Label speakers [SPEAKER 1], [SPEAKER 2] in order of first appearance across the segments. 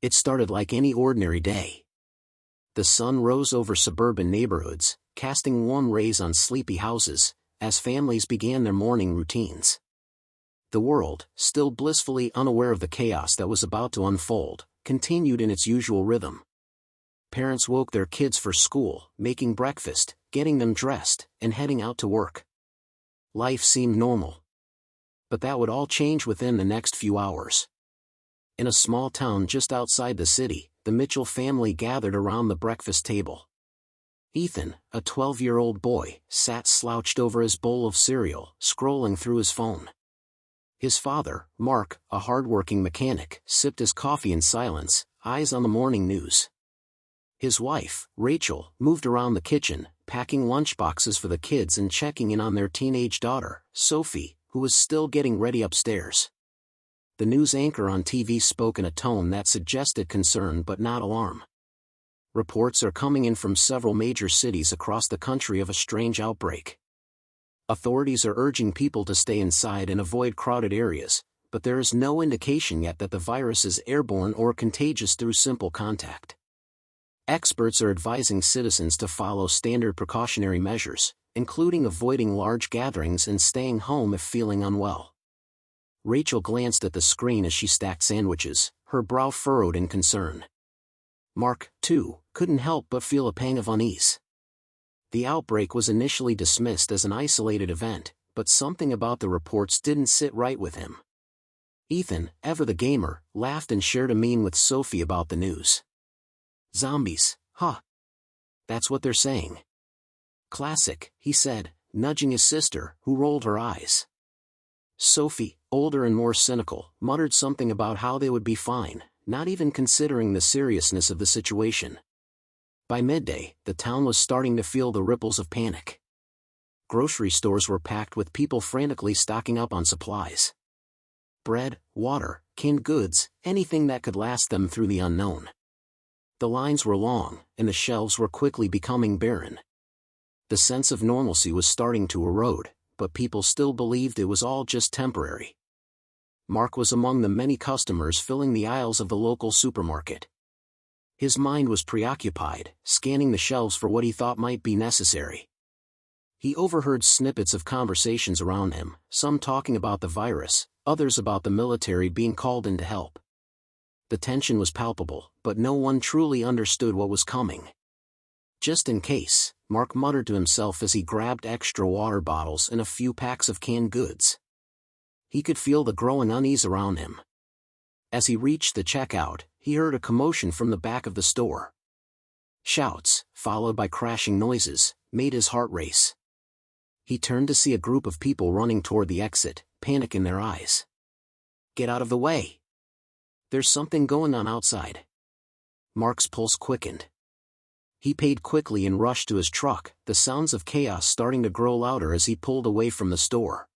[SPEAKER 1] It started like any ordinary day. The sun rose over suburban neighborhoods, casting warm rays on sleepy houses, as families began their morning routines. The world, still blissfully unaware of the chaos that was about to unfold, continued in its usual rhythm. Parents woke their kids for school, making breakfast, getting them dressed, and heading out to work. Life seemed normal. But that would all change within the next few hours. In a small town just outside the city, the Mitchell family gathered around the breakfast table. Ethan, a 12-year-old boy, sat slouched over his bowl of cereal, scrolling through his phone. His father, Mark, a hard-working mechanic, sipped his coffee in silence, eyes on the morning news. His wife, Rachel, moved around the kitchen, packing lunchboxes for the kids and checking in on their teenage daughter, Sophie, who was still getting ready upstairs. The news anchor on TV spoke in a tone that suggested concern but not alarm. Reports are coming in from several major cities across the country of a strange outbreak. Authorities are urging people to stay inside and avoid crowded areas, but there is no indication yet that the virus is airborne or contagious through simple contact. Experts are advising citizens to follow standard precautionary measures, including avoiding large gatherings and staying home if feeling unwell. Rachel glanced at the screen as she stacked sandwiches, her brow furrowed in concern. Mark, too, couldn't help but feel a pang of unease. The outbreak was initially dismissed as an isolated event, but something about the reports didn't sit right with him. Ethan, ever the gamer, laughed and shared a meme with Sophie about the news. Zombies, huh? That's what they're saying. Classic, he said, nudging his sister, who rolled her eyes. Sophie, older and more cynical, muttered something about how they would be fine, not even considering the seriousness of the situation. By midday, the town was starting to feel the ripples of panic. Grocery stores were packed with people frantically stocking up on supplies. Bread, water, canned goods, anything that could last them through the unknown. The lines were long, and the shelves were quickly becoming barren. The sense of normalcy was starting to erode, but people still believed it was all just temporary. Mark was among the many customers filling the aisles of the local supermarket. His mind was preoccupied, scanning the shelves for what he thought might be necessary. He overheard snippets of conversations around him, some talking about the virus, others about the military being called in to help. The tension was palpable, but no one truly understood what was coming. Just in case, Mark muttered to himself as he grabbed extra water bottles and a few packs of canned goods. He could feel the growing unease around him. As he reached the checkout, he heard a commotion from the back of the store. Shouts, followed by crashing noises, made his heart race. He turned to see a group of people running toward the exit, panic in their eyes. Get out of the way! There's something going on outside. Mark's pulse quickened. He paid quickly and rushed to his truck, the sounds of chaos starting to grow louder as he pulled away from the store.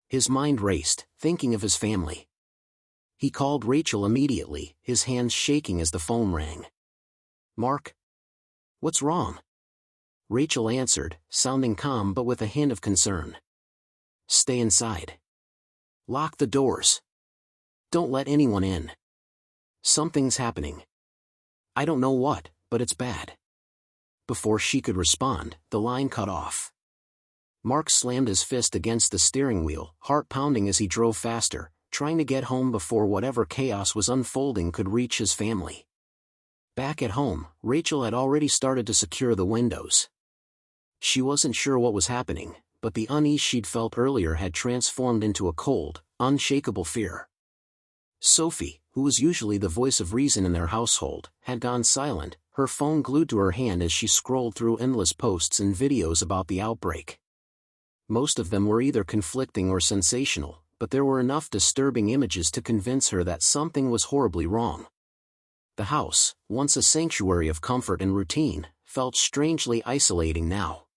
[SPEAKER 1] His mind raced, thinking of his family. He called Rachel immediately, his hands shaking as the phone rang. Mark? What's wrong? Rachel answered, sounding calm but with a hint of concern. Stay inside. Lock the doors. Don't let anyone in. Something's happening. I don't know what, but it's bad. Before she could respond, the line cut off. Mark slammed his fist against the steering wheel, heart pounding as he drove faster, trying to get home before whatever chaos was unfolding could reach his family. Back at home, Rachel had already started to secure the windows. She wasn't sure what was happening, but the unease she'd felt earlier had transformed into a cold, unshakable fear. Sophie, who was usually the voice of reason in their household, had gone silent, her phone glued to her hand as she scrolled through endless posts and videos about the outbreak. Most of them were either conflicting or sensational, but there were enough disturbing images to convince her that something was horribly wrong. The house, once a sanctuary of comfort and routine, felt strangely isolating now.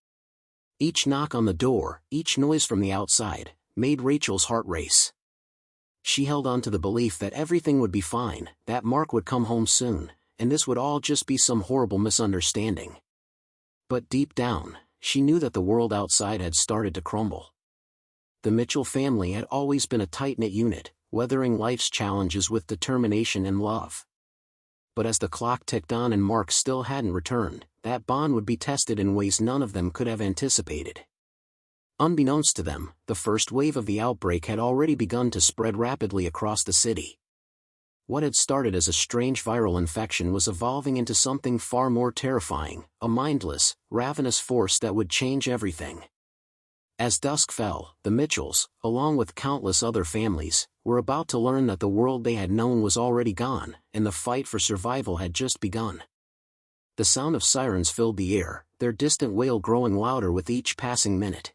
[SPEAKER 1] Each knock on the door, each noise from the outside, made Rachel's heart race. She held on to the belief that everything would be fine, that Mark would come home soon, and this would all just be some horrible misunderstanding. But deep down, she knew that the world outside had started to crumble. The Mitchell family had always been a tight-knit unit, weathering life's challenges with determination and love. But as the clock ticked on and Mark still hadn't returned, that bond would be tested in ways none of them could have anticipated. Unbeknownst to them, the first wave of the outbreak had already begun to spread rapidly across the city. What had started as a strange viral infection was evolving into something far more terrifying, a mindless, ravenous force that would change everything. As dusk fell, the Mitchells, along with countless other families, were about to learn that the world they had known was already gone, and the fight for survival had just begun. The sound of sirens filled the air, their distant wail growing louder with each passing minute.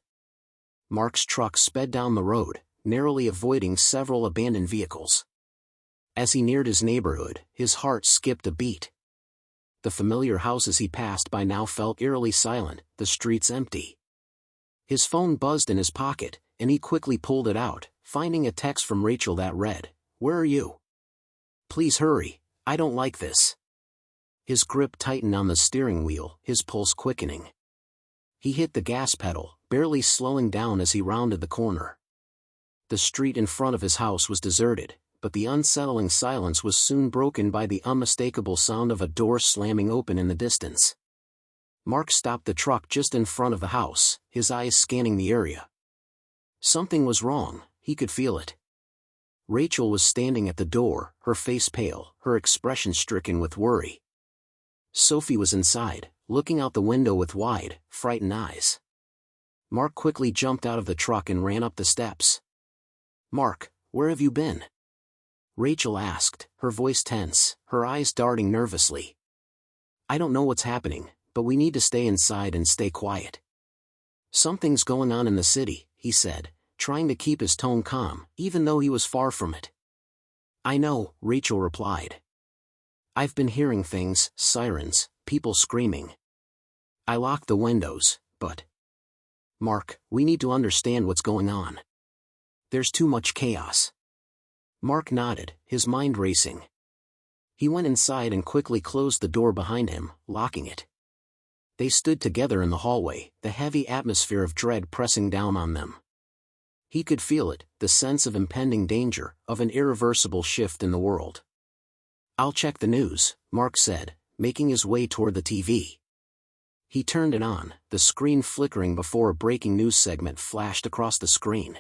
[SPEAKER 1] Mark's truck sped down the road, narrowly avoiding several abandoned vehicles. As he neared his neighborhood, his heart skipped a beat. The familiar houses he passed by now felt eerily silent, the streets empty. His phone buzzed in his pocket, and he quickly pulled it out, finding a text from Rachel that read, "Where are you? Please hurry, I don't like this." His grip tightened on the steering wheel, his pulse quickening. He hit the gas pedal, barely slowing down as he rounded the corner. The street in front of his house was deserted, but the unsettling silence was soon broken by the unmistakable sound of a door slamming open in the distance. Mark stopped the truck just in front of the house, his eyes scanning the area. Something was wrong, he could feel it. Rachel was standing at the door, her face pale, her expression stricken with worry. Sophie was inside, looking out the window with wide, frightened eyes. Mark quickly jumped out of the truck and ran up the steps. "Mark, where have you been?" Rachel asked, her voice tense, her eyes darting nervously. "I don't know what's happening, but we need to stay inside and stay quiet." "Something's going on in the city," he said, trying to keep his tone calm, even though he was far from it. "I know," Rachel replied. "I've been hearing things, sirens, people screaming. I locked the windows, but... Mark, we need to understand what's going on. There's too much chaos." Mark nodded, his mind racing. He went inside and quickly closed the door behind him, locking it. They stood together in the hallway, the heavy atmosphere of dread pressing down on them. He could feel it, the sense of impending danger, of an irreversible shift in the world. "I'll check the news," Mark said, making his way toward the TV. He turned it on, the screen flickering before a breaking news segment flashed across the screen.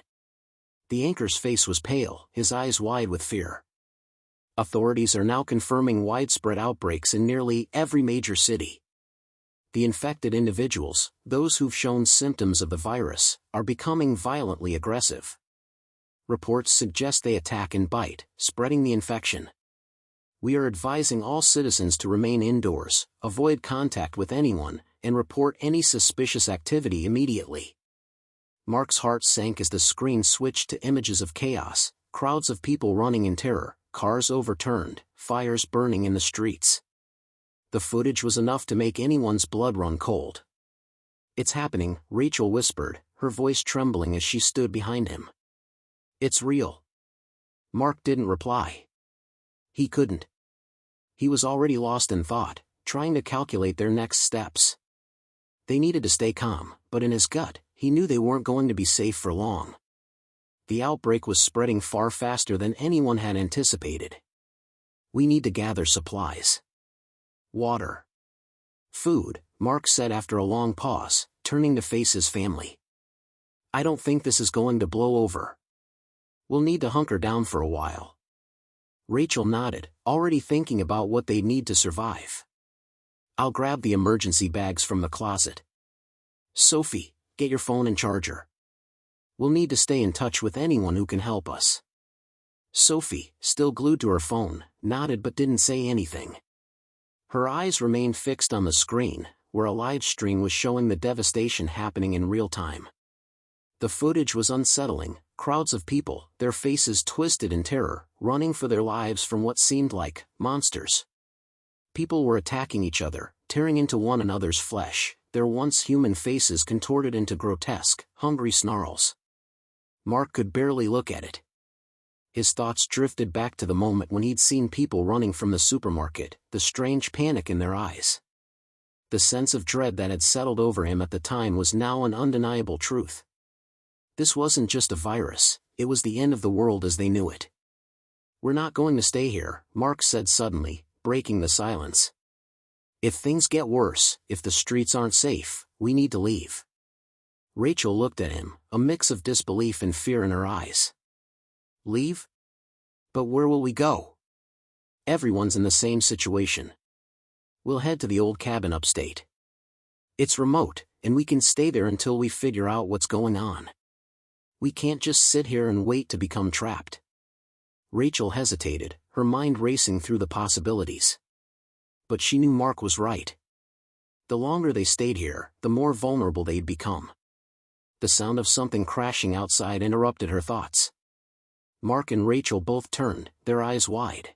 [SPEAKER 1] The anchor's face was pale, his eyes wide with fear. "Authorities are now confirming widespread outbreaks in nearly every major city. The infected individuals, those who've shown symptoms of the virus, are becoming violently aggressive. Reports suggest they attack and bite, spreading the infection. We are advising all citizens to remain indoors, avoid contact with anyone, and report any suspicious activity immediately." Mark's heart sank as the screen switched to images of chaos, crowds of people running in terror, cars overturned, fires burning in the streets. The footage was enough to make anyone's blood run cold. "It's happening," Rachel whispered, her voice trembling as she stood behind him. "It's real." Mark didn't reply. He couldn't. He was already lost in thought, trying to calculate their next steps. They needed to stay calm, but in his gut, he knew they weren't going to be safe for long. The outbreak was spreading far faster than anyone had anticipated. "We need to gather supplies. Water. Food," Mark said after a long pause, turning to face his family. "I don't think this is going to blow over. We'll need to hunker down for a while." Rachel nodded, already thinking about what they'd need to survive. "I'll grab the emergency bags from the closet. Sophie, get your phone and charger. We'll need to stay in touch with anyone who can help us." Sophie, still glued to her phone, nodded but didn't say anything. Her eyes remained fixed on the screen, where a live stream was showing the devastation happening in real time. The footage was unsettling, crowds of people, their faces twisted in terror, running for their lives from what seemed like monsters. People were attacking each other, tearing into one another's flesh, their once human faces contorted into grotesque, hungry snarls. Mark could barely look at it. His thoughts drifted back to the moment when he'd seen people running from the supermarket, the strange panic in their eyes. The sense of dread that had settled over him at the time was now an undeniable truth. This wasn't just a virus, it was the end of the world as they knew it. "We're not going to stay here," Mark said suddenly, breaking the silence. "If things get worse, if the streets aren't safe, we need to leave." Rachel looked at him, a mix of disbelief and fear in her eyes. "Leave? But where will we go? Everyone's in the same situation." "We'll head to the old cabin upstate. It's remote, and we can stay there until we figure out what's going on. We can't just sit here and wait to become trapped." Rachel hesitated, her mind racing through the possibilities. But she knew Mark was right. The longer they stayed here, the more vulnerable they'd become. The sound of something crashing outside interrupted her thoughts. Mark and Rachel both turned, their eyes wide.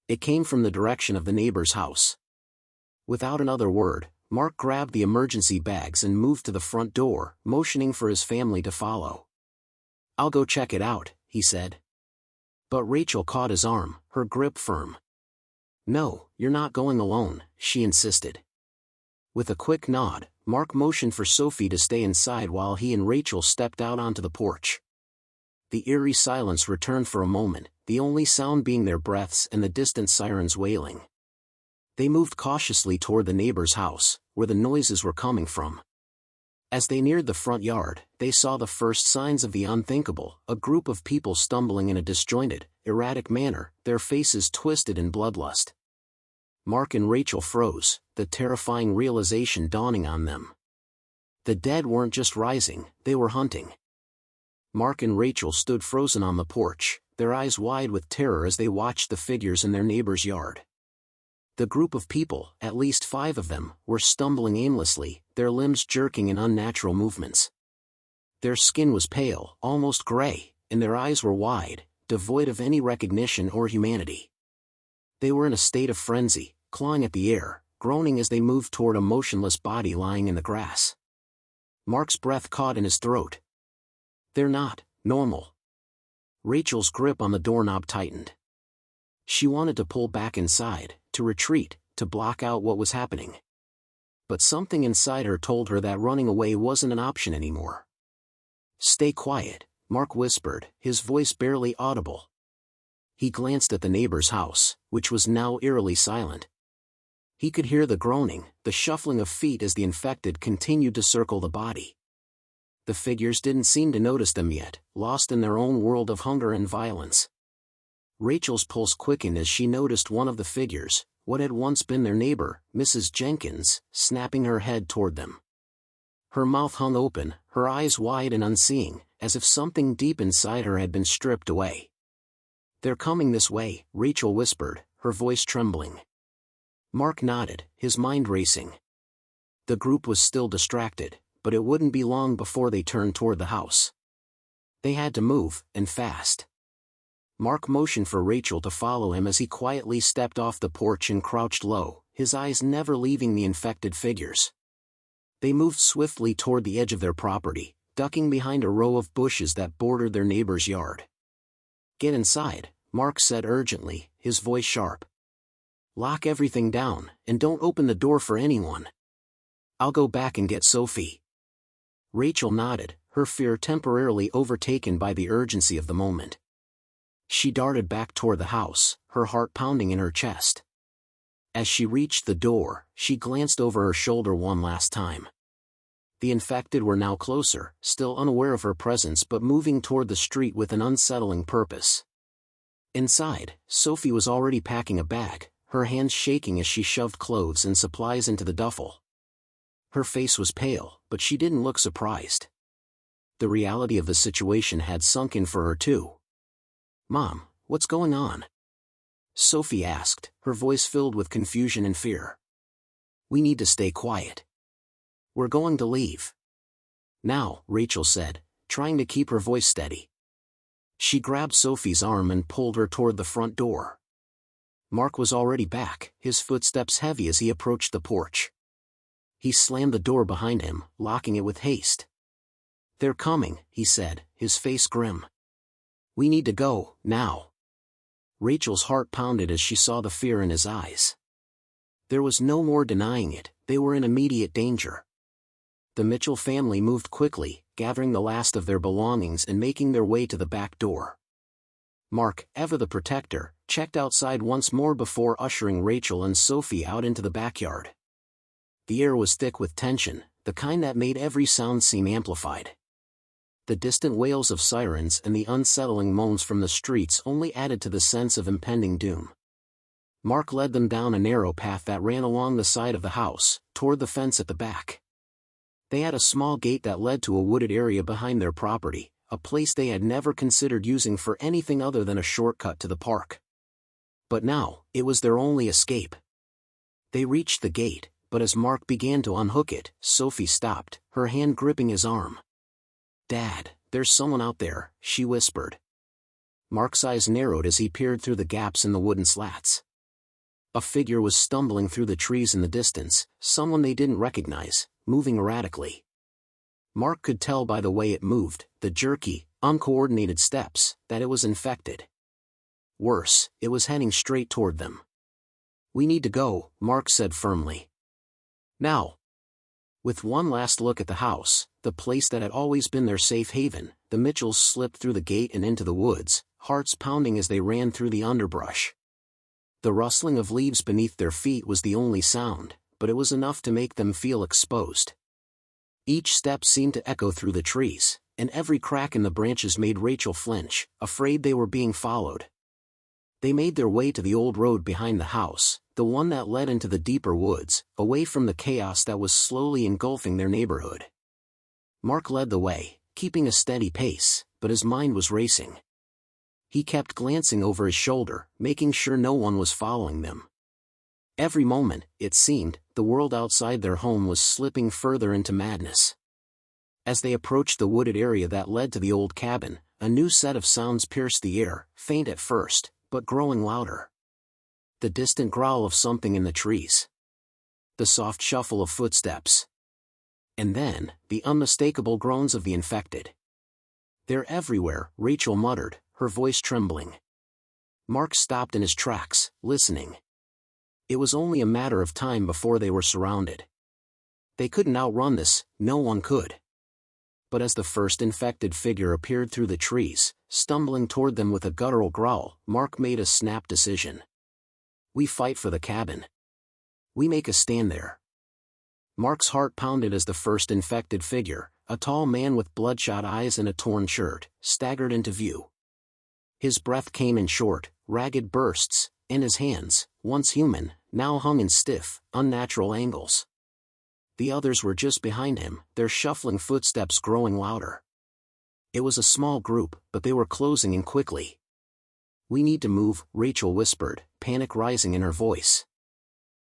[SPEAKER 1] It came from the direction of the neighbor's house. Without another word, Mark grabbed the emergency bags and moved to the front door, motioning for his family to follow. "I'll go check it out," he said. But Rachel caught his arm, her grip firm. "No, you're not going alone," she insisted. With a quick nod, Mark motioned for Sophie to stay inside while he and Rachel stepped out onto the porch. The eerie silence returned for a moment, the only sound being their breaths and the distant sirens wailing. They moved cautiously toward the neighbor's house, where the noises were coming from. As they neared the front yard, they saw the first signs of the unthinkable, a group of people stumbling in a disjointed, erratic manner, their faces twisted in bloodlust. Mark and Rachel froze, the terrifying realization dawning on them. The dead weren't just rising, they were hunting. Mark and Rachel stood frozen on the porch, their eyes wide with terror as they watched the figures in their neighbor's yard. The group of people, at least 5 of them, were stumbling aimlessly, their limbs jerking in unnatural movements. Their skin was pale, almost gray, and their eyes were wide, devoid of any recognition or humanity. They were in a state of frenzy, clawing at the air, groaning as they moved toward a motionless body lying in the grass. Mark's breath caught in his throat. "They're not normal." Rachel's grip on the doorknob tightened. She wanted to pull back inside, to retreat, to block out what was happening. But something inside her told her that running away wasn't an option anymore. "Stay quiet," Mark whispered, his voice barely audible. He glanced at the neighbor's house, which was now eerily silent. He could hear the groaning, the shuffling of feet as the infected continued to circle the body. The figures didn't seem to notice them yet, lost in their own world of hunger and violence. Rachel's pulse quickened as she noticed one of the figures, what had once been their neighbor, Mrs. Jenkins, snapping her head toward them. Her mouth hung open, her eyes wide and unseeing, as if something deep inside her had been stripped away. "They're coming this way," Rachel whispered, her voice trembling. Mark nodded, his mind racing. The group was still distracted, but it wouldn't be long before they turned toward the house. They had to move, and fast. Mark motioned for Rachel to follow him as he quietly stepped off the porch and crouched low, his eyes never leaving the infected figures. They moved swiftly toward the edge of their property, ducking behind a row of bushes that bordered their neighbor's yard. "Get inside," Mark said urgently, his voice sharp. "Lock everything down, and don't open the door for anyone. I'll go back and get Sophie." Rachel nodded, her fear temporarily overtaken by the urgency of the moment. She darted back toward the house, her heart pounding in her chest. As she reached the door, she glanced over her shoulder one last time. The infected were now closer, still unaware of her presence but moving toward the street with an unsettling purpose. Inside, Sophie was already packing a bag, her hands shaking as she shoved clothes and supplies into the duffel. Her face was pale, but she didn't look surprised. The reality of the situation had sunk in for her too. "Mom, what's going on?" Sophie asked, her voice filled with confusion and fear. "We need to stay quiet. We're going to leave now," Rachel said, trying to keep her voice steady. She grabbed Sophie's arm and pulled her toward the front door. Mark was already back, his footsteps heavy as he approached the porch. He slammed the door behind him, locking it with haste. "They're coming," he said, his face grim. "We need to go, now." Rachel's heart pounded as she saw the fear in his eyes. There was no more denying it, they were in immediate danger. The Mitchell family moved quickly, gathering the last of their belongings and making their way to the back door. Mark, ever the protector, checked outside once more before ushering Rachel and Sophie out into the backyard. The air was thick with tension, the kind that made every sound seem amplified. The distant wails of sirens and the unsettling moans from the streets only added to the sense of impending doom. Mark led them down a narrow path that ran along the side of the house, toward the fence at the back. They had a small gate that led to a wooded area behind their property, a place they had never considered using for anything other than a shortcut to the park. But now, it was their only escape. They reached the gate, but as Mark began to unhook it, Sophie stopped, her hand gripping his arm. "Dad, there's someone out there," she whispered. Mark's eyes narrowed as he peered through the gaps in the wooden slats. A figure was stumbling through the trees in the distance, someone they didn't recognize, moving erratically. Mark could tell by the way it moved, the jerky, uncoordinated steps, that it was infected. Worse, it was heading straight toward them. "We need to go," Mark said firmly. "Now." With one last look at the house, the place that had always been their safe haven, the Mitchells slipped through the gate and into the woods, hearts pounding as they ran through the underbrush. The rustling of leaves beneath their feet was the only sound, but it was enough to make them feel exposed. Each step seemed to echo through the trees, and every crack in the branches made Rachel flinch, afraid they were being followed. They made their way to the old road behind the house, the one that led into the deeper woods, away from the chaos that was slowly engulfing their neighborhood. Mark led the way, keeping a steady pace, but his mind was racing. He kept glancing over his shoulder, making sure no one was following them. Every moment, it seemed, the world outside their home was slipping further into madness. As they approached the wooded area that led to the old cabin, a new set of sounds pierced the air, faint at first, but growing louder. The distant growl of something in the trees. The soft shuffle of footsteps. And then, the unmistakable groans of the infected. "They're everywhere," Rachel muttered, her voice trembling. Mark stopped in his tracks, listening. It was only a matter of time before they were surrounded. They couldn't outrun this, no one could. But as the first infected figure appeared through the trees, stumbling toward them with a guttural growl, Mark made a snap decision. "We fight for the cabin. We make a stand there." Mark's heart pounded as the first infected figure, a tall man with bloodshot eyes and a torn shirt, staggered into view. His breath came in short, ragged bursts, and his hands, once human, now hung in stiff, unnatural angles. The others were just behind him, their shuffling footsteps growing louder. It was a small group, but they were closing in quickly. "We need to move," Rachel whispered, panic rising in her voice.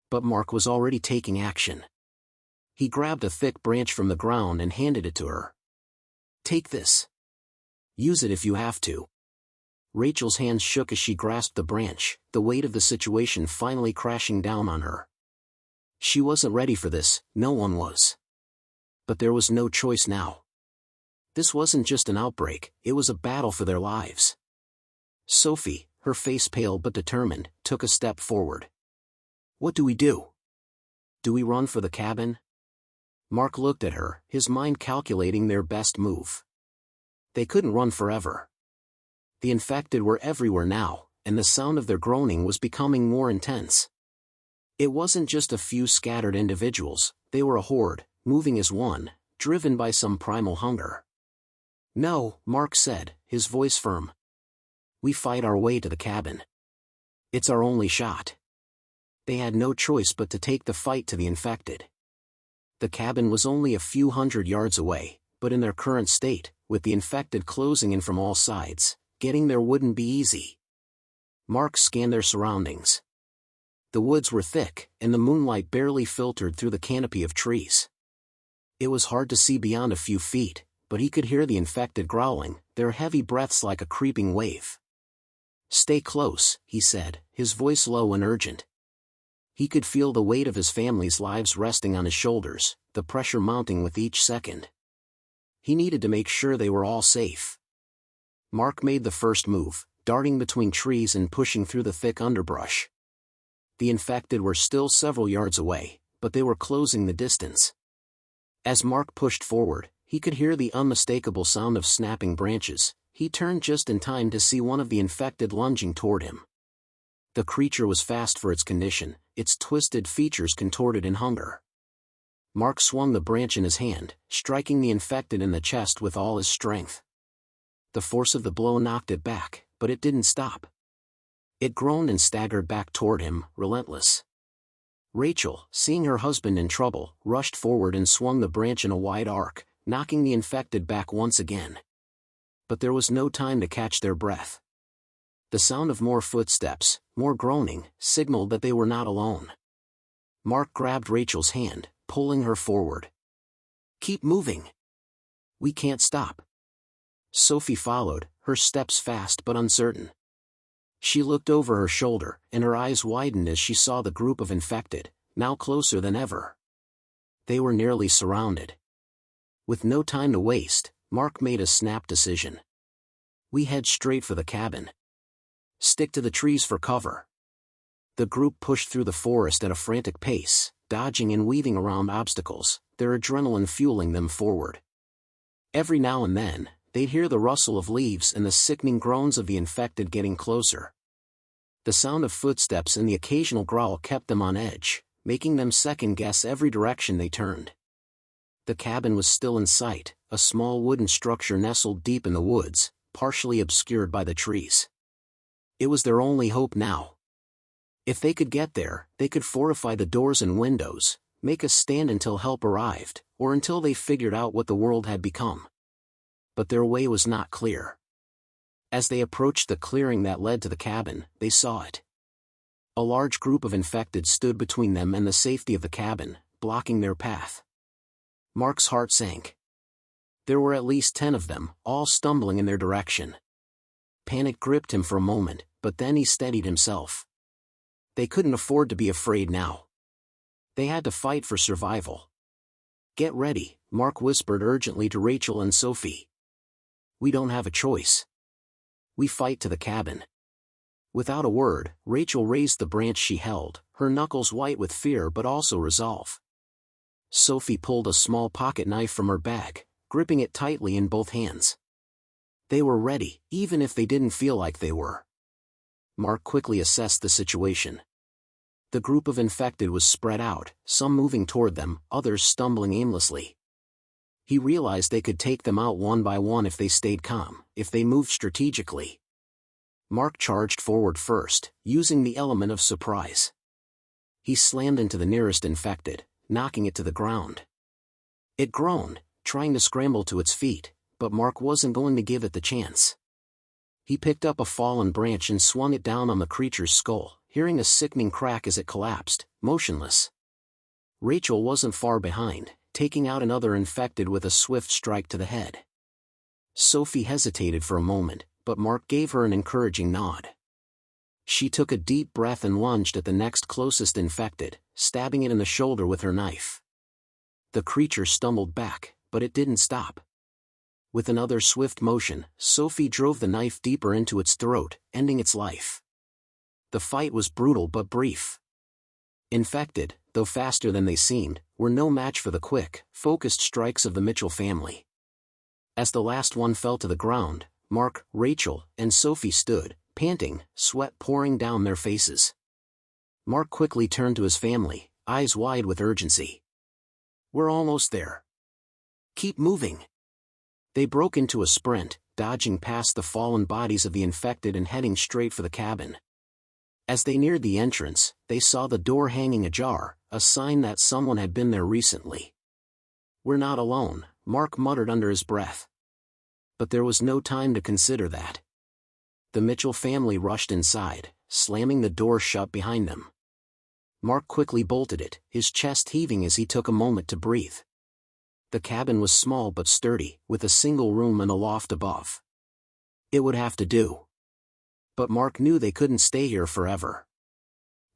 [SPEAKER 1] But Mark was already taking action. He grabbed a thick branch from the ground and handed it to her. "Take this. Use it if you have to." Rachel's hands shook as she grasped the branch, the weight of the situation finally crashing down on her. She wasn't ready for this, no one was. But there was no choice now. This wasn't just an outbreak, it was a battle for their lives. Sophie, her face pale but determined, took a step forward. "What do we do? Do we run for the cabin?" Mark looked at her, his mind calculating their best move. They couldn't run forever. The infected were everywhere now, and the sound of their groaning was becoming more intense. It wasn't just a few scattered individuals, they were a horde, moving as one, driven by some primal hunger. "No," Mark said, his voice firm. "We fight our way to the cabin. It's our only shot." They had no choice but to take the fight to the infected. The cabin was only a few hundred yards away, but in their current state, with the infected closing in from all sides, getting there wouldn't be easy. Mark scanned their surroundings. The woods were thick, and the moonlight barely filtered through the canopy of trees. It was hard to see beyond a few feet, but he could hear the infected growling, their heavy breaths like a creeping wave. "Stay close," he said, his voice low and urgent. He could feel the weight of his family's lives resting on his shoulders, the pressure mounting with each second. He needed to make sure they were all safe. Mark made the first move, darting between trees and pushing through the thick underbrush. The infected were still several yards away, but they were closing the distance. As Mark pushed forward, he could hear the unmistakable sound of snapping branches, he turned just in time to see one of the infected lunging toward him. The creature was fast for its condition, its twisted features contorted in hunger. Mark swung the branch in his hand, striking the infected in the chest with all his strength. The force of the blow knocked it back, but it didn't stop. It groaned and staggered back toward him, relentless. Rachel, seeing her husband in trouble, rushed forward and swung the branch in a wide arc, knocking the infected back once again. But there was no time to catch their breath. The sound of more footsteps, more groaning, signaled that they were not alone. Mark grabbed Rachel's hand, pulling her forward. "Keep moving. We can't stop." Sophie followed, her steps fast but uncertain. She looked over her shoulder, and her eyes widened as she saw the group of infected, now closer than ever. They were nearly surrounded. With no time to waste, Mark made a snap decision. "We head straight for the cabin. Stick to the trees for cover." The group pushed through the forest at a frantic pace, dodging and weaving around obstacles, their adrenaline fueling them forward. Every now and then, they'd hear the rustle of leaves and the sickening groans of the infected getting closer. The sound of footsteps and the occasional growl kept them on edge, making them second-guess every direction they turned. The cabin was still in sight, a small wooden structure nestled deep in the woods, partially obscured by the trees. It was their only hope now. If they could get there, they could fortify the doors and windows, make a stand until help arrived, or until they figured out what the world had become. But their way was not clear. As they approached the clearing that led to the cabin, they saw it. A large group of infected stood between them and the safety of the cabin, blocking their path. Mark's heart sank. There were at least 10 of them, all stumbling in their direction. Panic gripped him for a moment, but then he steadied himself. They couldn't afford to be afraid now. They had to fight for survival. "Get ready," Mark whispered urgently to Rachel and Sophie. "We don't have a choice. We fight to the cabin." Without a word, Rachel raised the branch she held, her knuckles white with fear but also resolve. Sophie pulled a small pocket knife from her bag, gripping it tightly in both hands. They were ready, even if they didn't feel like they were. Mark quickly assessed the situation. The group of infected was spread out, some moving toward them, others stumbling aimlessly. He realized they could take them out one by one if they stayed calm, if they moved strategically. Mark charged forward first, using the element of surprise. He slammed into the nearest infected, knocking it to the ground. It groaned, trying to scramble to its feet, but Mark wasn't going to give it the chance. He picked up a fallen branch and swung it down on the creature's skull, hearing a sickening crack as it collapsed, motionless. Rachel wasn't far behind, taking out another infected with a swift strike to the head. Sophie hesitated for a moment, but Mark gave her an encouraging nod. She took a deep breath and lunged at the next closest infected, stabbing it in the shoulder with her knife. The creature stumbled back, but it didn't stop. With another swift motion, Sophie drove the knife deeper into its throat, ending its life. The fight was brutal but brief. Infected, though faster than they seemed, were no match for the quick, focused strikes of the Mitchell family. As the last one fell to the ground, Mark, Rachel, and Sophie stood, panting, sweat pouring down their faces. Mark quickly turned to his family, eyes wide with urgency. "We're almost there. Keep moving." They broke into a sprint, dodging past the fallen bodies of the infected and heading straight for the cabin. As they neared the entrance, they saw the door hanging ajar, a sign that someone had been there recently. "We're not alone," Mark muttered under his breath. But there was no time to consider that. The Mitchell family rushed inside, slamming the door shut behind them. Mark quickly bolted it, his chest heaving as he took a moment to breathe. The cabin was small but sturdy, with a single room and a loft above. It would have to do. But Mark knew they couldn't stay here forever.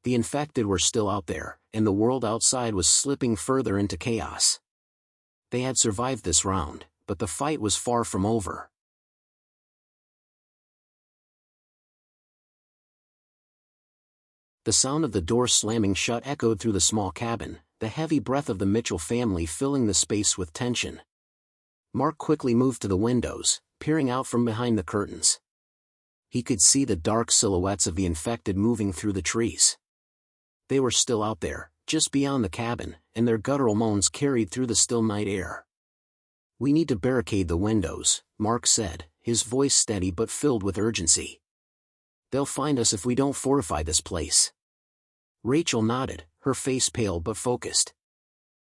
[SPEAKER 1] The infected were still out there, and the world outside was slipping further into chaos. They had survived this round, but the fight was far from over. The sound of the door slamming shut echoed through the small cabin, the heavy breath of the Mitchell family filling the space with tension. Mark quickly moved to the windows, peering out from behind the curtains. He could see the dark silhouettes of the infected moving through the trees. They were still out there, just beyond the cabin, and their guttural moans carried through the still night air. "We need to barricade the windows," Mark said, his voice steady but filled with urgency. "They'll find us if we don't fortify this place." Rachel nodded, her face pale but focused.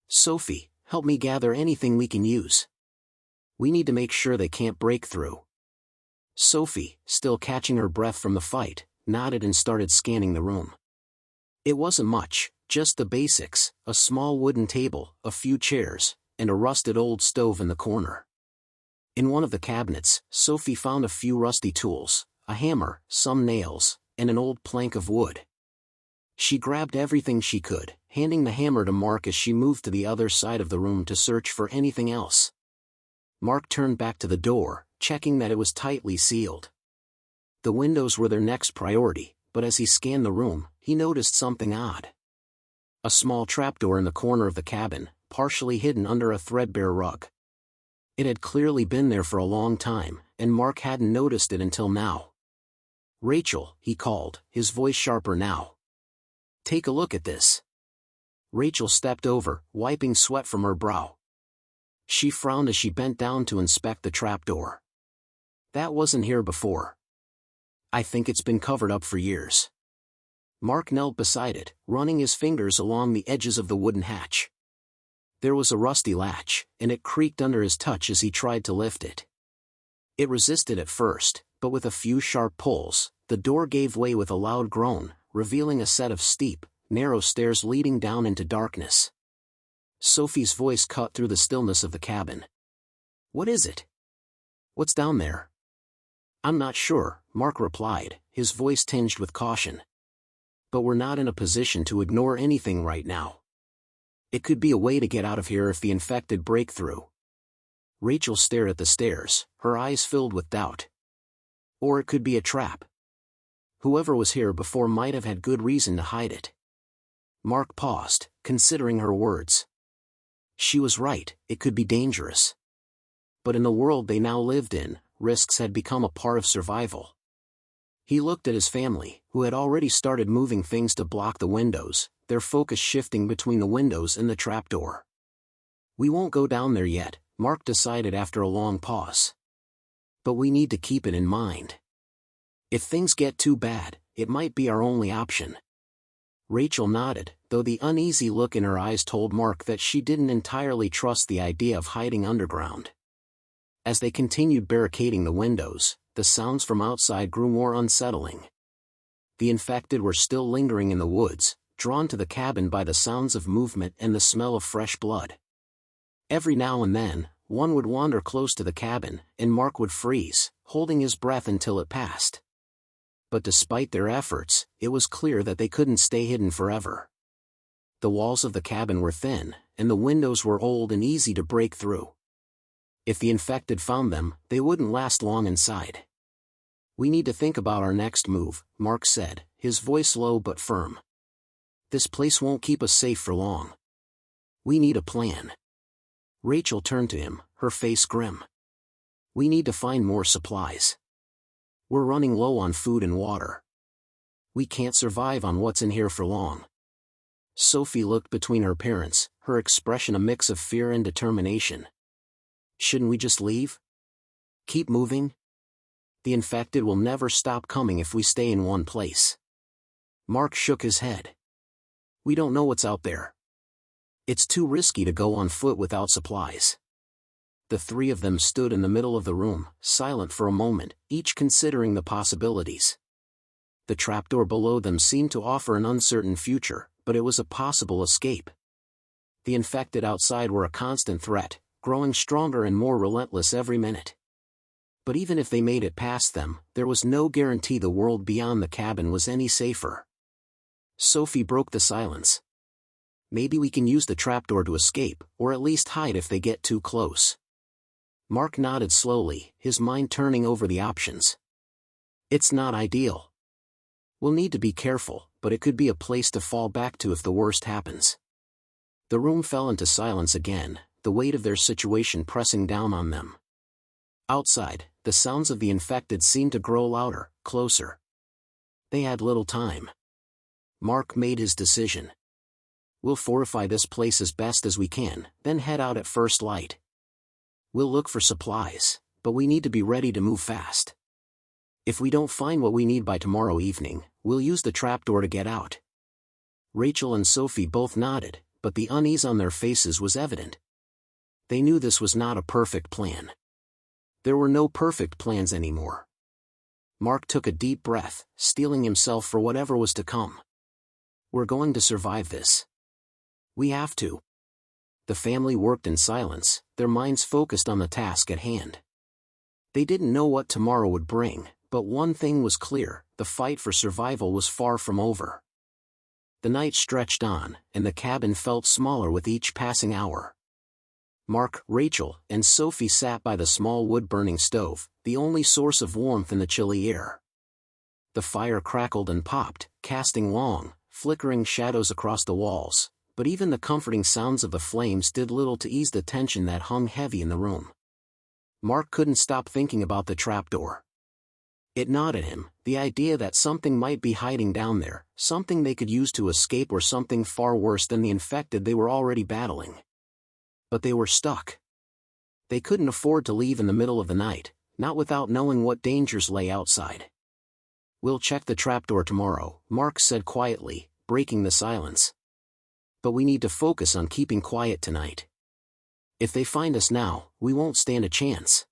[SPEAKER 1] "Sophie, help me gather anything we can use. We need to make sure they can't break through." Sophie, still catching her breath from the fight, nodded and started scanning the room. It wasn't much, just the basics: a small wooden table, a few chairs, and a rusted old stove in the corner. In one of the cabinets, Sophie found a few rusty tools, a hammer, some nails, and an old plank of wood. She grabbed everything she could, handing the hammer to Mark as she moved to the other side of the room to search for anything else. Mark turned back to the door, checking that it was tightly sealed. The windows were their next priority, but as he scanned the room, he noticed something odd. A small trapdoor in the corner of the cabin, partially hidden under a threadbare rug. It had clearly been there for a long time, and Mark hadn't noticed it until now. "Rachel," he called, his voice sharper now. "Take a look at this." Rachel stepped over, wiping sweat from her brow. She frowned as she bent down to inspect the trapdoor. "That wasn't here before. I think it's been covered up for years." Mark knelt beside it, running his fingers along the edges of the wooden hatch. There was a rusty latch, and it creaked under his touch as he tried to lift it. It resisted at first, but with a few sharp pulls, the door gave way with a loud groan, revealing a set of steep, narrow stairs leading down into darkness. Sophie's voice cut through the stillness of the cabin. "What is it? What's down there?" "I'm not sure," Mark replied, his voice tinged with caution. "But we're not in a position to ignore anything right now. It could be a way to get out of here if the infected break through." Rachel stared at the stairs, her eyes filled with doubt. "Or it could be a trap. Whoever was here before might have had good reason to hide it." Mark paused, considering her words. She was right, it could be dangerous. But in the world they now lived in, risks had become a part of survival. He looked at his family, who had already started moving things to block the windows, their focus shifting between the windows and the trapdoor. "We won't go down there yet," Mark decided after a long pause. "But we need to keep it in mind. If things get too bad, it might be our only option." Rachel nodded, though the uneasy look in her eyes told Mark that she didn't entirely trust the idea of hiding underground. As they continued barricading the windows, the sounds from outside grew more unsettling. The infected were still lingering in the woods, drawn to the cabin by the sounds of movement and the smell of fresh blood. Every now and then, one would wander close to the cabin, and Mark would freeze, holding his breath until it passed. But despite their efforts, it was clear that they couldn't stay hidden forever. The walls of the cabin were thin, and the windows were old and easy to break through. If the infected found them, they wouldn't last long inside. "We need to think about our next move," Mark said, his voice low but firm. "This place won't keep us safe for long. We need a plan." Rachel turned to him, her face grim. "We need to find more supplies. We're running low on food and water. We can't survive on what's in here for long." Sophie looked between her parents, her expression a mix of fear and determination. "Shouldn't we just leave? Keep moving? The infected will never stop coming if we stay in one place." Mark shook his head. "We don't know what's out there. It's too risky to go on foot without supplies." The three of them stood in the middle of the room, silent for a moment, each considering the possibilities. The trapdoor below them seemed to offer an uncertain future, but it was a possible escape. The infected outside were a constant threat, growing stronger and more relentless every minute. But even if they made it past them, there was no guarantee the world beyond the cabin was any safer. Sophie broke the silence. "Maybe we can use the trapdoor to escape, or at least hide if they get too close." Mark nodded slowly, his mind turning over the options. "It's not ideal. We'll need to be careful, but it could be a place to fall back to if the worst happens." The room fell into silence again, the weight of their situation pressing down on them. Outside, the sounds of the infected seemed to grow louder, closer. They had little time. Mark made his decision. We'll fortify this place as best as we can, then head out at first light. We'll look for supplies, but we need to be ready to move fast. If we don't find what we need by tomorrow evening, we'll use the trapdoor to get out. Rachel and Sophie both nodded, but the unease on their faces was evident. They knew this was not a perfect plan. There were no perfect plans anymore. Mark took a deep breath, steeling himself for whatever was to come. We're going to survive this. We have to. The family worked in silence, their minds focused on the task at hand. They didn't know what tomorrow would bring, but one thing was clear: the fight for survival was far from over. The night stretched on, and the cabin felt smaller with each passing hour. Mark, Rachel, and Sophie sat by the small wood-burning stove, the only source of warmth in the chilly air. The fire crackled and popped, casting long, flickering shadows across the walls, but even the comforting sounds of the flames did little to ease the tension that hung heavy in the room. Mark couldn't stop thinking about the trapdoor. It gnawed at him, the idea that something might be hiding down there, something they could use to escape, or something far worse than the infected they were already battling. But they were stuck. They couldn't afford to leave in the middle of the night, not without knowing what dangers lay outside. We'll check the trapdoor tomorrow, Mark said quietly, breaking the silence. But we need to focus on keeping quiet tonight. If they find us now, we won't stand a chance.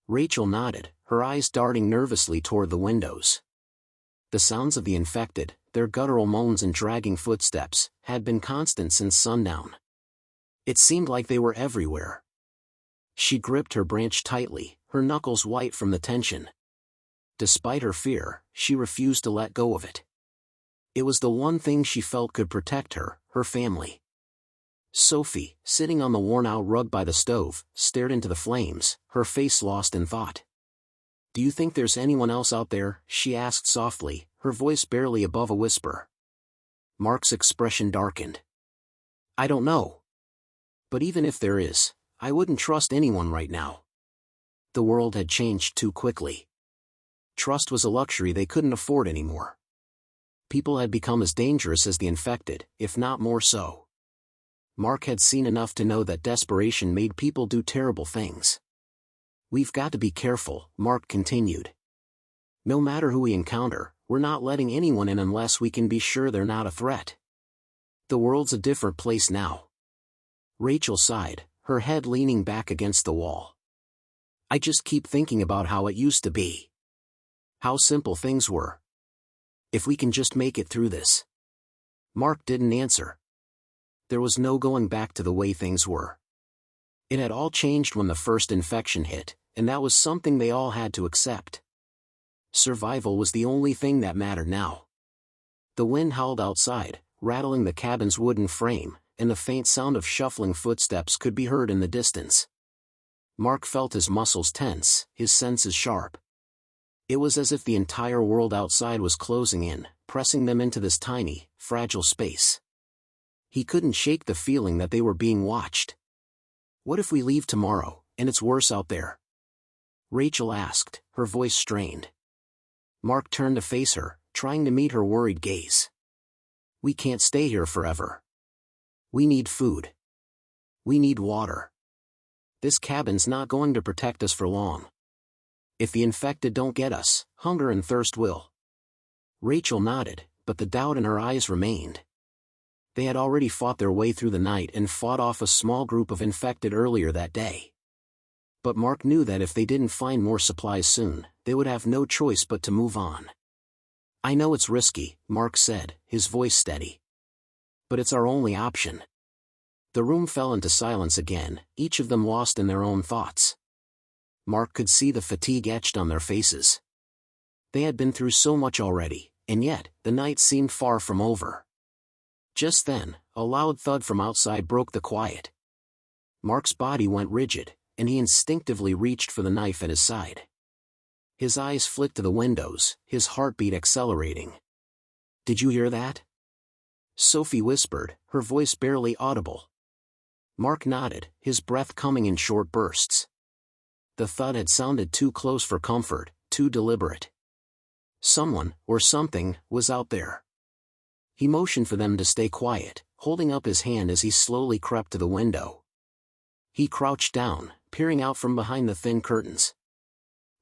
[SPEAKER 1] Rachel nodded, her eyes darting nervously toward the windows. The sounds of the infected, their guttural moans and dragging footsteps, had been constant since sundown. It seemed like they were everywhere. She gripped her branch tightly, her knuckles white from the tension. Despite her fear, she refused to let go of it. It was the one thing she felt could protect her, her family. Sophie, sitting on the worn-out rug by the stove, stared into the flames, her face lost in thought. "Do you think there's anyone else out there?" she asked softly, her voice barely above a whisper. Mark's expression darkened. "I don't know. But even if there is, I wouldn't trust anyone right now." The world had changed too quickly. Trust was a luxury they couldn't afford anymore. People had become as dangerous as the infected, if not more so. Mark had seen enough to know that desperation made people do terrible things. "We've got to be careful," Mark continued. "No matter who we encounter, we're not letting anyone in unless we can be sure they're not a threat. The world's a different place now." Rachel sighed, her head leaning back against the wall. "I just keep thinking about how it used to be. How simple things were. If we can just make it through this." Mark didn't answer. There was no going back to the way things were. It had all changed when the first infection hit, and that was something they all had to accept. Survival was the only thing that mattered now. The wind howled outside, rattling the cabin's wooden frame, and the faint sound of shuffling footsteps could be heard in the distance. Mark felt his muscles tense, his senses sharp. It was as if the entire world outside was closing in, pressing them into this tiny, fragile space. He couldn't shake the feeling that they were being watched. "What if we leave tomorrow, and it's worse out there?" Rachel asked, her voice strained. Mark turned to face her, trying to meet her worried gaze. "We can't stay here forever. We need food. We need water. This cabin's not going to protect us for long. If the infected don't get us, hunger and thirst will." Rachel nodded, but the doubt in her eyes remained. They had already fought their way through the night and fought off a small group of infected earlier that day. But Mark knew that if they didn't find more supplies soon, they would have no choice but to move on. "I know it's risky," Mark said, his voice steady. "But it's our only option." The room fell into silence again, each of them lost in their own thoughts. Mark could see the fatigue etched on their faces. They had been through so much already, and yet, the night seemed far from over. Just then, a loud thud from outside broke the quiet. Mark's body went rigid, and he instinctively reached for the knife at his side. His eyes flicked to the windows, his heartbeat accelerating. "Did you hear that?" Sophie whispered, her voice barely audible. Mark nodded, his breath coming in short bursts. The thud had sounded too close for comfort, too deliberate. Someone, or something, was out there. He motioned for them to stay quiet, holding up his hand as he slowly crept to the window. He crouched down, peering out from behind the thin curtains.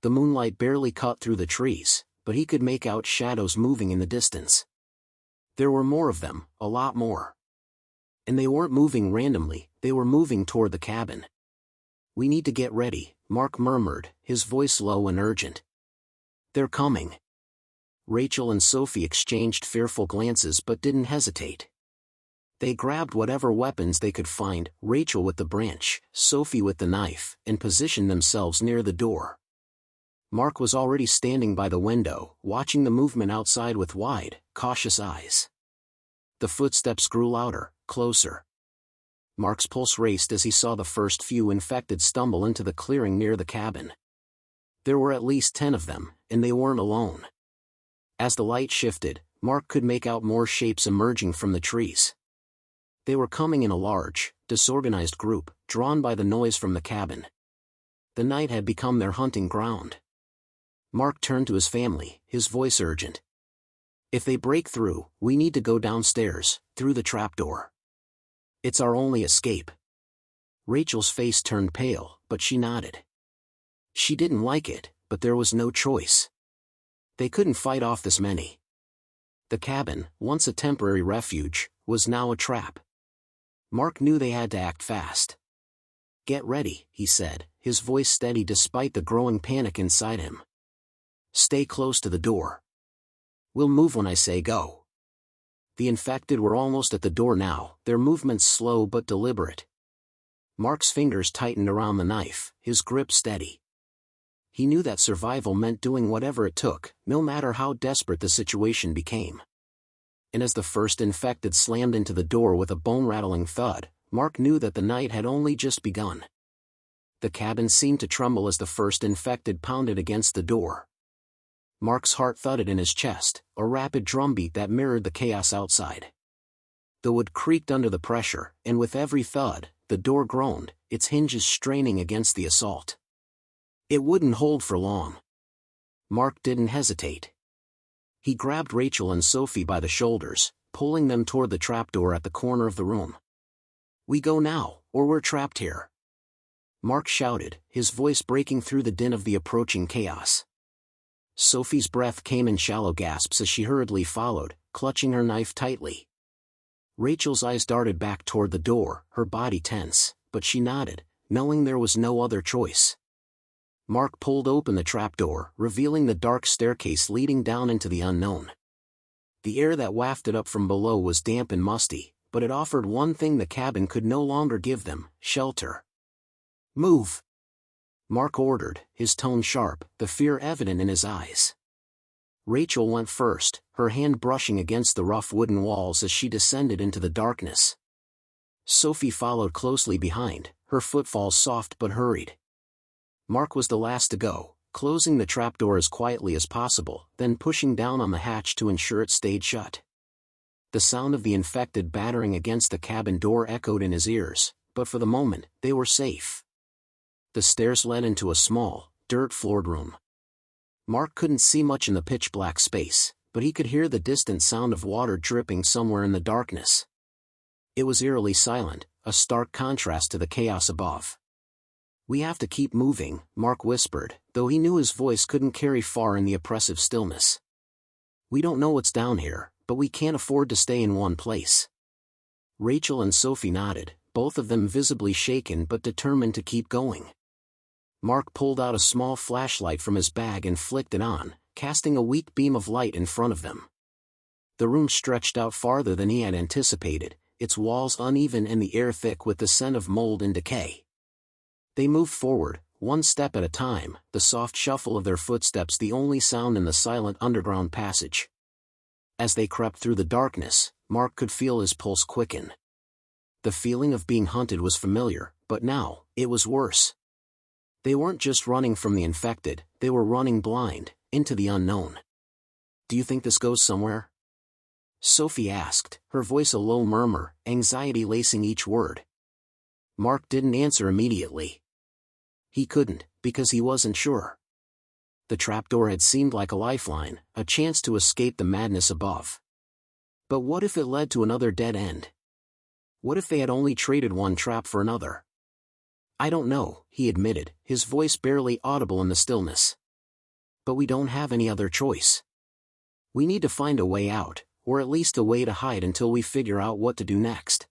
[SPEAKER 1] The moonlight barely cut through the trees, but he could make out shadows moving in the distance. There were more of them, a lot more. And they weren't moving randomly, they were moving toward the cabin. "We need to get ready," Mark murmured, his voice low and urgent. "They're coming." Rachel and Sophie exchanged fearful glances but didn't hesitate. They grabbed whatever weapons they could find, Rachel with the branch, Sophie with the knife, and positioned themselves near the door. Mark was already standing by the window, watching the movement outside with wide, cautious eyes. The footsteps grew louder, closer. Mark's pulse raced as he saw the first few infected stumble into the clearing near the cabin. There were at least 10 of them, and they weren't alone. As the light shifted, Mark could make out more shapes emerging from the trees. They were coming in a large, disorganized group, drawn by the noise from the cabin. The night had become their hunting ground. Mark turned to his family, his voice urgent. "If they break through, we need to go downstairs, through the trapdoor. It's our only escape." Rachel's face turned pale, but she nodded. She didn't like it, but there was no choice. They couldn't fight off this many. The cabin, once a temporary refuge, was now a trap. Mark knew they had to act fast. "Get ready," he said, his voice steady despite the growing panic inside him. "Stay close to the door. We'll move when I say go." The infected were almost at the door now, their movements slow but deliberate. Mark's fingers tightened around the knife, his grip steady. He knew that survival meant doing whatever it took, no matter how desperate the situation became. And as the first infected slammed into the door with a bone-rattling thud, Mark knew that the night had only just begun. The cabin seemed to tremble as the first infected pounded against the door. Mark's heart thudded in his chest, a rapid drumbeat that mirrored the chaos outside. The wood creaked under the pressure, and with every thud, the door groaned, its hinges straining against the assault. It wouldn't hold for long. Mark didn't hesitate. He grabbed Rachel and Sophie by the shoulders, pulling them toward the trapdoor at the corner of the room. "We go now, or we're trapped here," Mark shouted, his voice breaking through the din of the approaching chaos. Sophie's breath came in shallow gasps as she hurriedly followed, clutching her knife tightly. Rachel's eyes darted back toward the door, her body tense, but she nodded, knowing there was no other choice. Mark pulled open the trapdoor, revealing the dark staircase leading down into the unknown. The air that wafted up from below was damp and musty, but it offered one thing the cabin could no longer give them: shelter. "Move!" Mark ordered, his tone sharp, the fear evident in his eyes. Rachel went first, her hand brushing against the rough wooden walls as she descended into the darkness. Sophie followed closely behind, her footfalls soft but hurried. Mark was the last to go, closing the trapdoor as quietly as possible, then pushing down on the hatch to ensure it stayed shut. The sound of the infected battering against the cabin door echoed in his ears, but for the moment, they were safe. The stairs led into a small, dirt-floored room. Mark couldn't see much in the pitch-black space, but he could hear the distant sound of water dripping somewhere in the darkness. It was eerily silent, a stark contrast to the chaos above. "We have to keep moving," Mark whispered, though he knew his voice couldn't carry far in the oppressive stillness. "We don't know what's down here, but we can't afford to stay in one place." Rachel and Sophie nodded, both of them visibly shaken but determined to keep going. Mark pulled out a small flashlight from his bag and flicked it on, casting a weak beam of light in front of them. The room stretched out farther than he had anticipated, its walls uneven and the air thick with the scent of mold and decay. They moved forward, one step at a time, the soft shuffle of their footsteps the only sound in the silent underground passage. As they crept through the darkness, Mark could feel his pulse quicken. The feeling of being hunted was familiar, but now, it was worse. They weren't just running from the infected, they were running blind, into the unknown. "Do you think this goes somewhere?" Sophie asked, her voice a low murmur, anxiety lacing each word. Mark didn't answer immediately. He couldn't, because he wasn't sure. The trapdoor had seemed like a lifeline, a chance to escape the madness above. But what if it led to another dead end? What if they had only traded one trap for another? I don't know, he admitted, his voice barely audible in the stillness. But we don't have any other choice. We need to find a way out, or at least a way to hide until we figure out what to do next.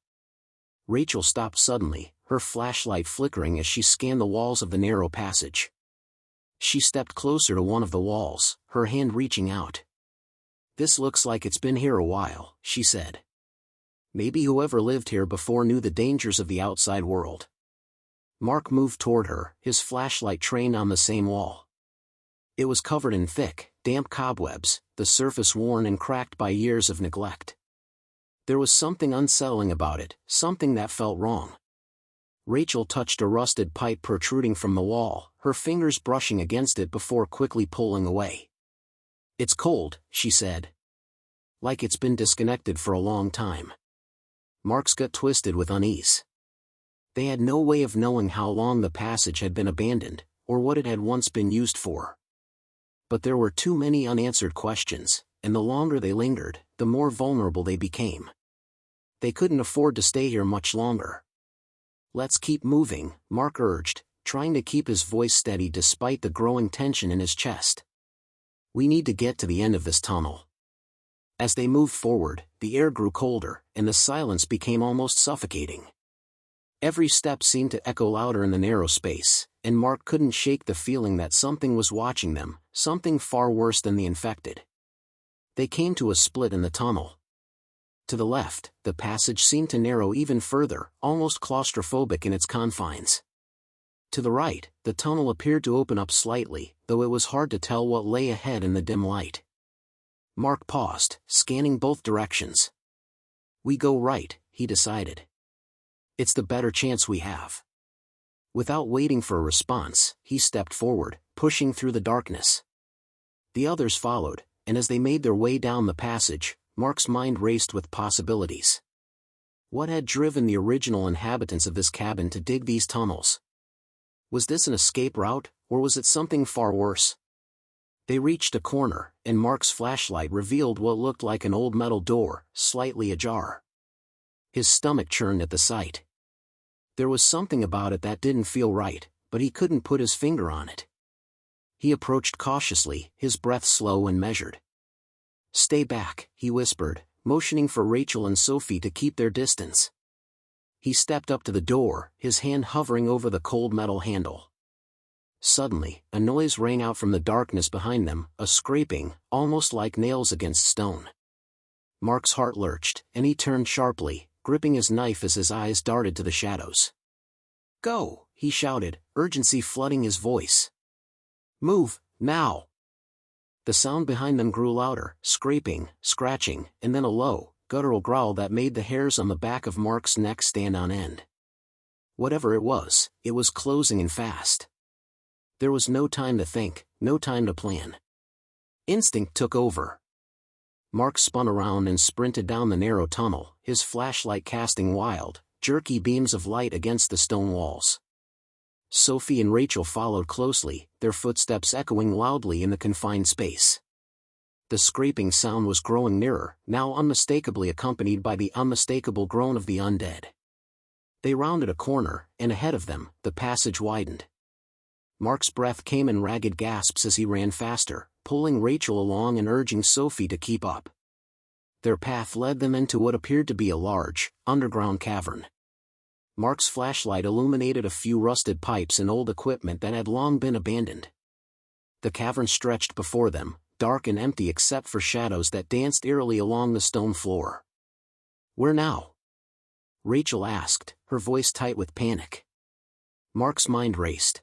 [SPEAKER 1] Rachel stopped suddenly, her flashlight flickering as she scanned the walls of the narrow passage. She stepped closer to one of the walls, her hand reaching out. This looks like it's been here a while, she said. Maybe whoever lived here before knew the dangers of the outside world. Mark moved toward her, his flashlight trained on the same wall. It was covered in thick, damp cobwebs, the surface worn and cracked by years of neglect. There was something unsettling about it, something that felt wrong. Rachel touched a rusted pipe protruding from the wall, her fingers brushing against it before quickly pulling away. It's cold, she said. Like it's been disconnected for a long time. Mark's gut twisted with unease. They had no way of knowing how long the passage had been abandoned, or what it had once been used for. But there were too many unanswered questions, and the longer they lingered, the more vulnerable they became. They couldn't afford to stay here much longer. Let's keep moving, Mark urged, trying to keep his voice steady despite the growing tension in his chest. We need to get to the end of this tunnel. As they moved forward, the air grew colder, and the silence became almost suffocating. Every step seemed to echo louder in the narrow space, and Mark couldn't shake the feeling that something was watching them, something far worse than the infected. They came to a split in the tunnel. To the left, the passage seemed to narrow even further, almost claustrophobic in its confines. To the right, the tunnel appeared to open up slightly, though it was hard to tell what lay ahead in the dim light. Mark paused, scanning both directions. We go right, he decided. It's the better chance we have. Without waiting for a response, he stepped forward, pushing through the darkness. The others followed, and as they made their way down the passage, Mark's mind raced with possibilities. What had driven the original inhabitants of this cabin to dig these tunnels? Was this an escape route, or was it something far worse? They reached a corner, and Mark's flashlight revealed what looked like an old metal door, slightly ajar. His stomach churned at the sight. There was something about it that didn't feel right, but he couldn't put his finger on it. He approached cautiously, his breath slow and measured. Stay back, he whispered, motioning for Rachel and Sophie to keep their distance. He stepped up to the door, his hand hovering over the cold metal handle. Suddenly, a noise rang out from the darkness behind them, a scraping, almost like nails against stone. Mark's heart lurched, and he turned sharply, gripping his knife as his eyes darted to the shadows. Go, he shouted, urgency flooding his voice. Move, now! The sound behind them grew louder, scraping, scratching, and then a low, guttural growl that made the hairs on the back of Mark's neck stand on end. Whatever it was closing in fast. There was no time to think, no time to plan. Instinct took over. Mark spun around and sprinted down the narrow tunnel, his flashlight casting wild, jerky beams of light against the stone walls. Sophie and Rachel followed closely, their footsteps echoing loudly in the confined space. The scraping sound was growing nearer, now unmistakably accompanied by the unmistakable groan of the undead. They rounded a corner, and ahead of them, the passage widened. Mark's breath came in ragged gasps as he ran faster, pulling Rachel along and urging Sophie to keep up. Their path led them into what appeared to be a large, underground cavern. Mark's flashlight illuminated a few rusted pipes and old equipment that had long been abandoned. The cavern stretched before them, dark and empty except for shadows that danced eerily along the stone floor. Where now? Rachel asked, her voice tight with panic. Mark's mind raced.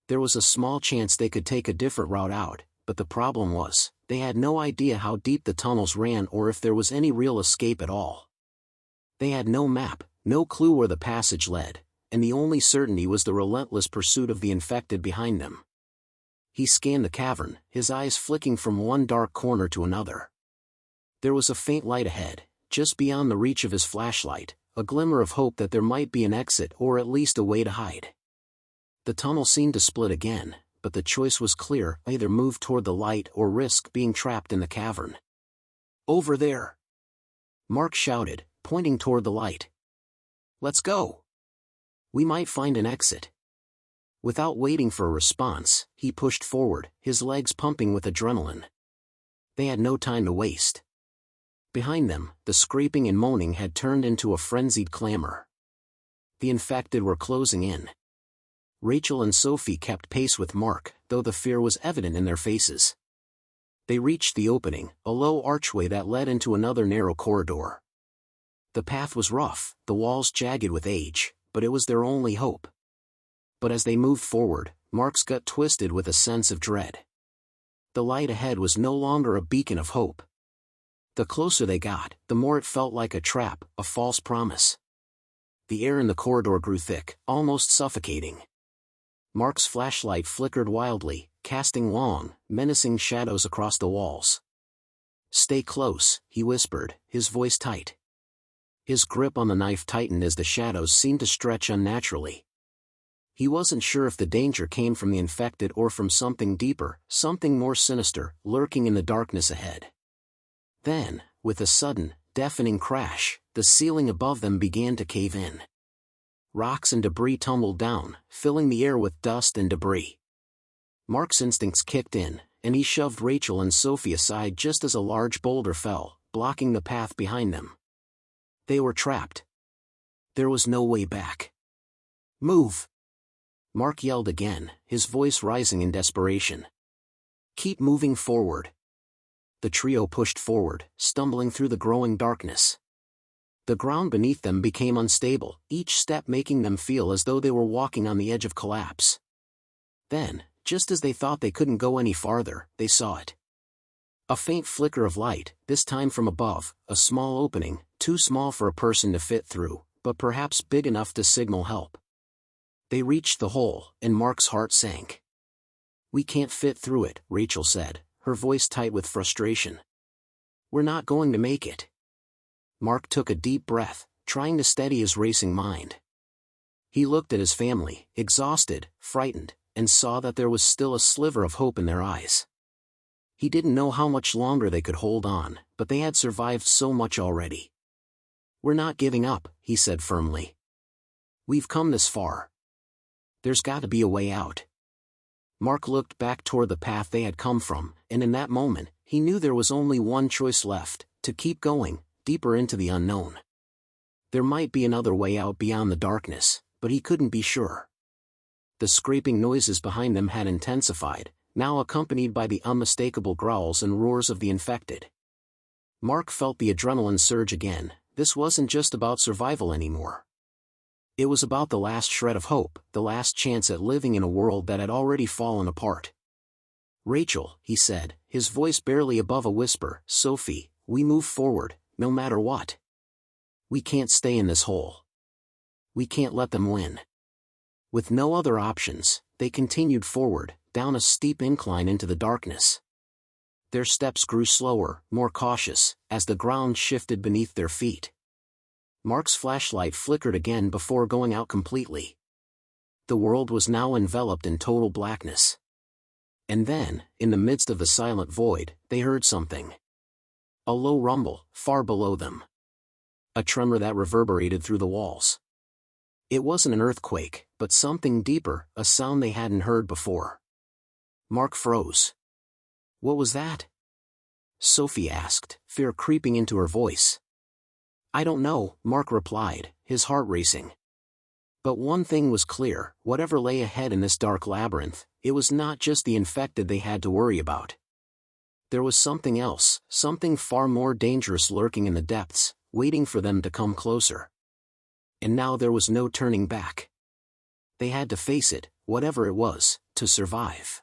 [SPEAKER 1] There was a small chance they could take a different route out, but the problem was, they had no idea how deep the tunnels ran or if there was any real escape at all. They had no map, no clue where the passage led, and the only certainty was the relentless pursuit of the infected behind them. He scanned the cavern, his eyes flicking from one dark corner to another. There was a faint light ahead, just beyond the reach of his flashlight, a glimmer of hope that there might be an exit or at least a way to hide. The tunnel seemed to split again, but the choice was clear: either move toward the light or risk being trapped in the cavern. "Over there!" Mark shouted, pointing toward the light. "Let's go! We might find an exit." Without waiting for a response, he pushed forward, his legs pumping with adrenaline. They had no time to waste. Behind them, the scraping and moaning had turned into a frenzied clamor. The infected were closing in. Rachel and Sophie kept pace with Mark, though the fear was evident in their faces. They reached the opening, a low archway that led into another narrow corridor. The path was rough, the walls jagged with age, but it was their only hope. But as they moved forward, Mark's gut twisted with a sense of dread. The light ahead was no longer a beacon of hope. The closer they got, the more it felt like a trap, a false promise. The air in the corridor grew thick, almost suffocating. Mark's flashlight flickered wildly, casting long, menacing shadows across the walls. "Stay close," he whispered, his voice tight. His grip on the knife tightened as the shadows seemed to stretch unnaturally. He wasn't sure if the danger came from the infected or from something deeper, something more sinister, lurking in the darkness ahead. Then, with a sudden, deafening crash, the ceiling above them began to cave in. Rocks and debris tumbled down, filling the air with dust and debris. Mark's instincts kicked in, and he shoved Rachel and Sophie aside just as a large boulder fell, blocking the path behind them. They were trapped. There was no way back. "Move!" Mark yelled again, his voice rising in desperation. "Keep moving forward." The trio pushed forward, stumbling through the growing darkness. The ground beneath them became unstable, each step making them feel as though they were walking on the edge of collapse. Then, just as they thought they couldn't go any farther, they saw it. A faint flicker of light, this time from above, a small opening, too small for a person to fit through, but perhaps big enough to signal help. They reached the hole, and Mark's heart sank. "We can't fit through it," Rachel said, her voice tight with frustration. "We're not going to make it." Mark took a deep breath, trying to steady his racing mind. He looked at his family, exhausted, frightened, and saw that there was still a sliver of hope in their eyes. He didn't know how much longer they could hold on, but they had survived so much already. "We're not giving up," he said firmly. "We've come this far. There's got to be a way out." Mark looked back toward the path they had come from, and in that moment, he knew there was only one choice left: to keep going, deeper into the unknown. There might be another way out beyond the darkness, but he couldn't be sure. The scraping noises behind them had intensified, now accompanied by the unmistakable growls and roars of the infected. Mark felt the adrenaline surge again. This wasn't just about survival anymore. It was about the last shred of hope, the last chance at living in a world that had already fallen apart. "Rachel," he said, his voice barely above a whisper, "Sophie, we move forward, no matter what. We can't stay in this hole. We can't let them win." With no other options, they continued forward, down a steep incline into the darkness. Their steps grew slower, more cautious, as the ground shifted beneath their feet. Mark's flashlight flickered again before going out completely. The world was now enveloped in total blackness. And then, in the midst of the silent void, they heard something. A low rumble, far below them. A tremor that reverberated through the walls. It wasn't an earthquake, but something deeper, a sound they hadn't heard before. Mark froze. "What was that?" Sophie asked, fear creeping into her voice. "I don't know," Mark replied, his heart racing. But one thing was clear: whatever lay ahead in this dark labyrinth, it was not just the infected they had to worry about. There was something else, something far more dangerous lurking in the depths, waiting for them to come closer. And now there was no turning back. They had to face it, whatever it was, to survive.